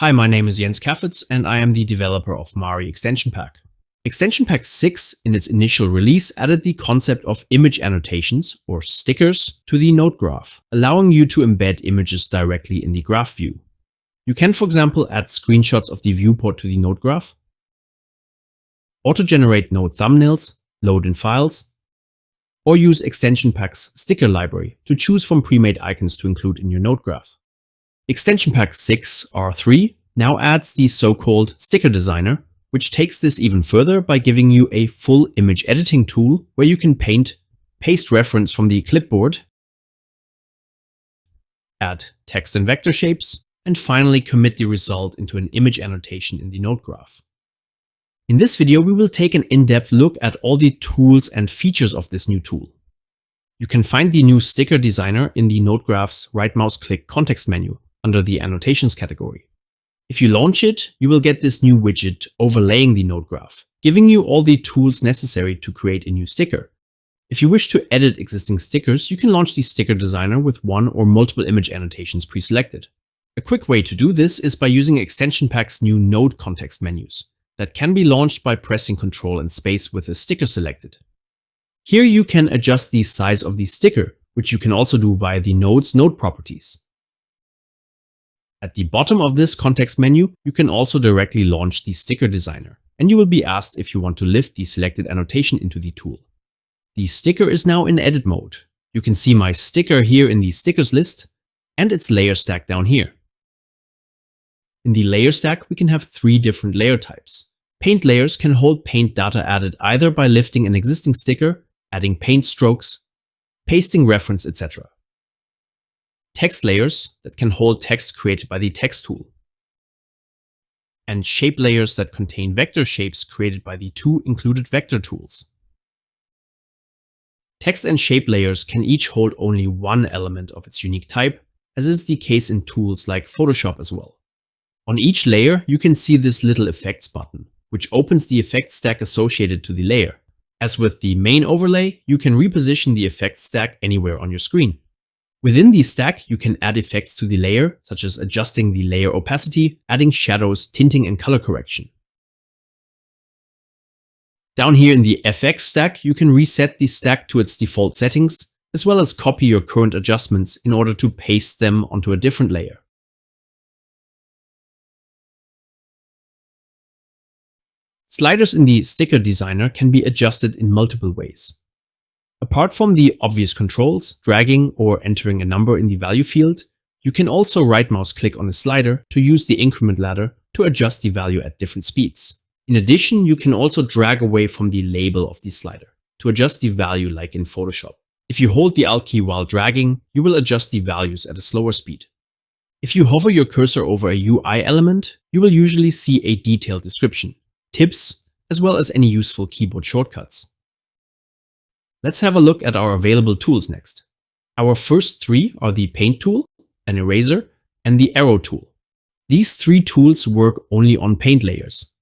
Hi, my name is Jens Kaffitz and I am the developer of Mari Extension Pack. Extension Pack 6 in its initial release added the concept of image annotations or stickers to the Nodegraph, allowing you to embed images directly in the graph view. You can, for example, add screenshots of the viewport to the Nodegraph, auto-generate node thumbnails, load in files, or use Extension Pack's sticker library to choose from pre-made icons to include in your Nodegraph. Extension Pack 6 R3 now adds the so-called sticker designer, which takes this even further by giving you a full image editing tool where you can paint, paste reference from the clipboard, add text and vector shapes, and finally commit the result into an image annotation in the Nodegraph. In this video, we will take an in-depth look at all the tools and features of this new tool. You can find the new sticker designer in the Nodegraph's right mouse click context menu under the annotations category. If you launch it, you will get this new widget overlaying the Nodegraph, giving you all the tools necessary to create a new sticker. If you wish to edit existing stickers, you can launch the sticker designer with one or multiple image annotations pre-selected. A quick way to do this is by using Extension Pack's new node context menus that can be launched by pressing Ctrl and space with a sticker selected. Here you can adjust the size of the sticker, which you can also do via the node's node properties. At the bottom of this context menu, you can also directly launch the sticker designer, and you will be asked if you want to lift the selected annotation into the tool. The sticker is now in edit mode. You can see my sticker here in the stickers list and its layer stack down here. In the layer stack, we can have 3 different layer types. Paint layers can hold paint data added either by lifting an existing sticker, adding paint strokes, pasting reference, etc. Text layers that can hold text created by the text tool. And shape layers that contain vector shapes created by the 2 included vector tools. Text and shape layers can each hold only one element of its unique type, as is the case in tools like Photoshop as well. On each layer, you can see this little effects button, which opens the effects stack associated to the layer. As with the main overlay, you can reposition the effects stack anywhere on your screen. Within the stack, you can add effects to the layer, such as adjusting the layer opacity, adding shadows, tinting, and color correction. Down here in the FX stack, you can reset the stack to its default settings, as well as copy your current adjustments in order to paste them onto a different layer. Sliders in the sticker designer can be adjusted in multiple ways. Apart from the obvious controls, dragging or entering a number in the value field, you can also right mouse click on a slider to use the increment ladder to adjust the value at different speeds. In addition, you can also drag away from the label of the slider to adjust the value like in Photoshop. If you hold the Alt key while dragging, you will adjust the values at a slower speed. If you hover your cursor over a UI element, you will usually see a detailed description, tips, as well as any useful keyboard shortcuts. Let's have a look at our available tools next. Our first 3 are the Paint tool, an eraser, and the Arrow tool. These 3 tools work only on paint layers.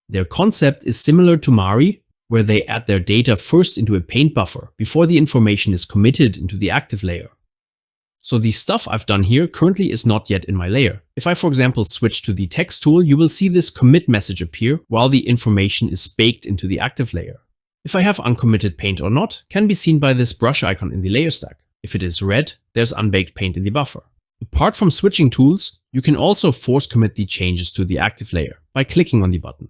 Their concept is similar to Mari, where they add their data first into a paint buffer before the information is committed into the active layer. So the stuff I've done here currently is not yet in my layer. If I, for example, switch to the text tool, you will see this commit message appear while the information is baked into the active layer. If I have uncommitted paint or not, can be seen by this brush icon in the layer stack. If it is red, there's unbaked paint in the buffer. Apart from switching tools, you can also force commit the changes to the active layer by clicking on the button.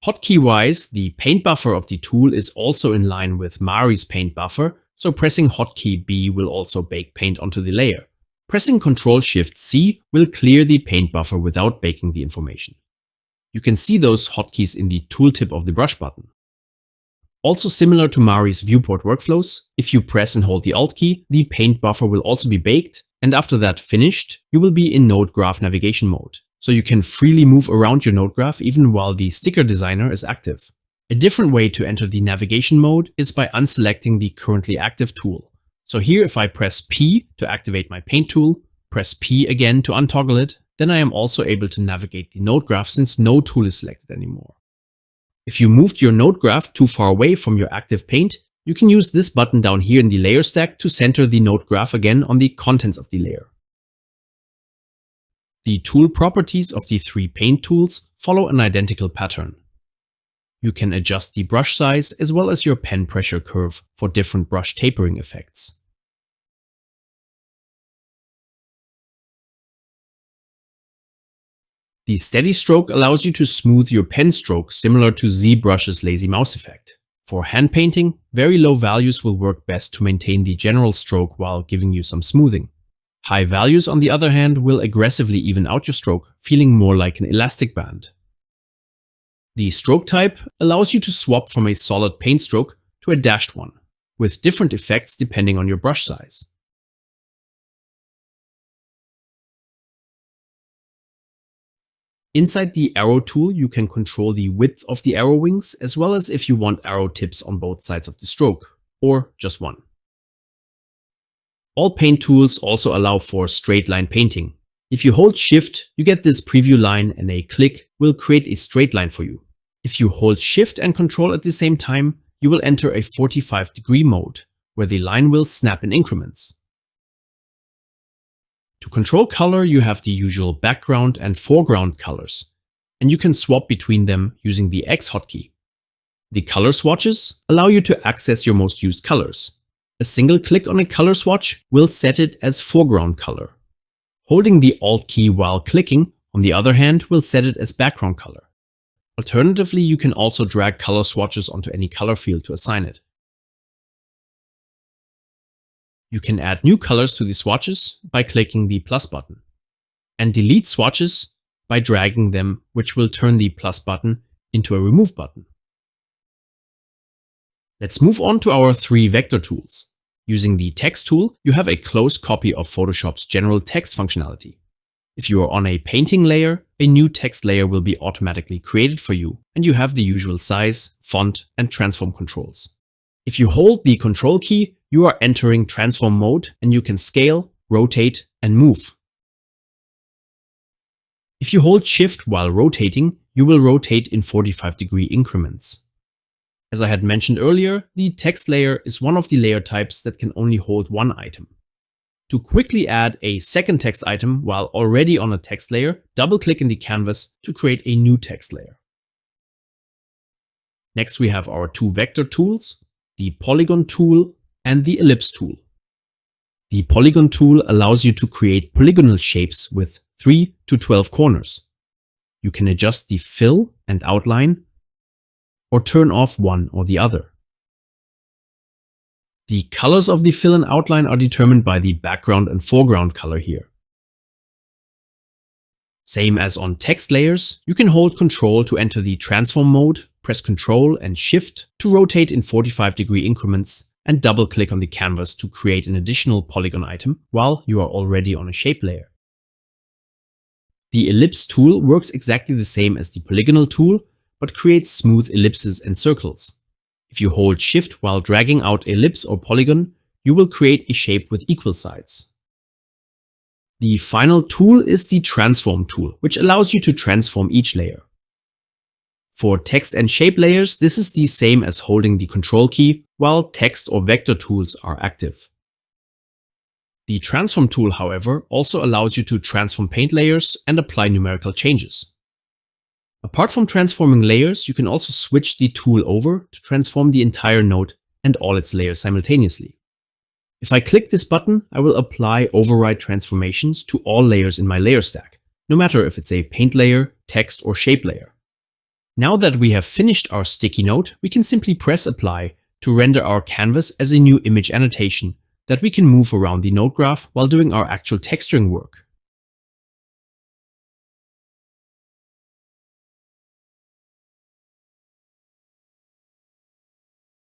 Hotkey-wise, the paint buffer of the tool is also in line with Mari's paint buffer, so pressing hotkey B will also bake paint onto the layer. Pressing Ctrl-Shift-C will clear the paint buffer without baking the information. You can see those hotkeys in the tooltip of the brush button. Also similar to Mari's viewport workflows, if you press and hold the Alt key, the paint buffer will also be baked, and after that finished, you will be in Nodegraph navigation mode. So you can freely move around your Nodegraph even while the sticker designer is active. A different way to enter the navigation mode is by unselecting the currently active tool. So here if I press P to activate my paint tool, press P again to untoggle it, then I am also able to navigate the Nodegraph since no tool is selected anymore. If you moved your Nodegraph too far away from your active paint, you can use this button down here in the layer stack to center the Nodegraph again on the contents of the layer. The tool properties of the three paint tools follow an identical pattern. You can adjust the brush size as well as your pen pressure curve for different brush tapering effects. The steady stroke allows you to smooth your pen stroke similar to ZBrush's lazy mouse effect. For hand painting, very low values will work best to maintain the general stroke while giving you some smoothing. High values, on the other hand, will aggressively even out your stroke, feeling more like an elastic band. The stroke type allows you to swap from a solid paint stroke to a dashed one, with different effects depending on your brush size. Inside the arrow tool, you can control the width of the arrow wings, as well as if you want arrow tips on both sides of the stroke, or just one. All paint tools also allow for straight line painting. If you hold Shift, you get this preview line, and a click will create a straight line for you. If you hold Shift and Control at the same time, you will enter a 45-degree mode, where the line will snap in increments. To control color, you have the usual background and foreground colors, and you can swap between them using the X hotkey. The color swatches allow you to access your most used colors. A single click on a color swatch will set it as foreground color. Holding the Alt key while clicking, on the other hand, will set it as background color. Alternatively, you can also drag color swatches onto any color field to assign it. You can add new colors to the swatches by clicking the plus button, and delete swatches by dragging them, which will turn the plus button into a remove button. Let's move on to our three vector tools. Using the text tool, you have a close copy of Photoshop's general text functionality. If you are on a painting layer, a new text layer will be automatically created for you, and you have the usual size, font, and transform controls. If you hold the Control key, you are entering transform mode, and you can scale, rotate, and move. If you hold Shift while rotating, you will rotate in 45-degree increments. As I had mentioned earlier, the text layer is one of the layer types that can only hold one item. To quickly add a second text item while already on a text layer, double-click in the canvas to create a new text layer. Next, we have our two vector tools, the Polygon tool and the Ellipse tool. The Polygon tool allows you to create polygonal shapes with 3 to 12 corners. You can adjust the fill and outline, or turn off one or the other. The colors of the fill and outline are determined by the background and foreground color here. Same as on text layers, you can hold Ctrl to enter the transform mode, press Ctrl and Shift to rotate in 45-degree increments, and double-click on the canvas to create an additional polygon item while you are already on a shape layer. The Ellipse tool works exactly the same as the polygonal tool, but creates smooth ellipses and circles. If you hold Shift while dragging out ellipse or polygon, you will create a shape with equal sides. The final tool is the Transform tool, which allows you to transform each layer. For text and shape layers, this is the same as holding the Control key, while text or vector tools are active. The Transform tool, however, also allows you to transform paint layers and apply numerical changes. Apart from transforming layers, you can also switch the tool over to transform the entire node and all its layers simultaneously. If I click this button, I will apply override transformations to all layers in my layer stack, no matter if it's a paint layer, text, or shape layer. Now that we have finished our sticky note, we can simply press apply to render our canvas as a new image annotation that we can move around the node graph while doing our actual texturing work.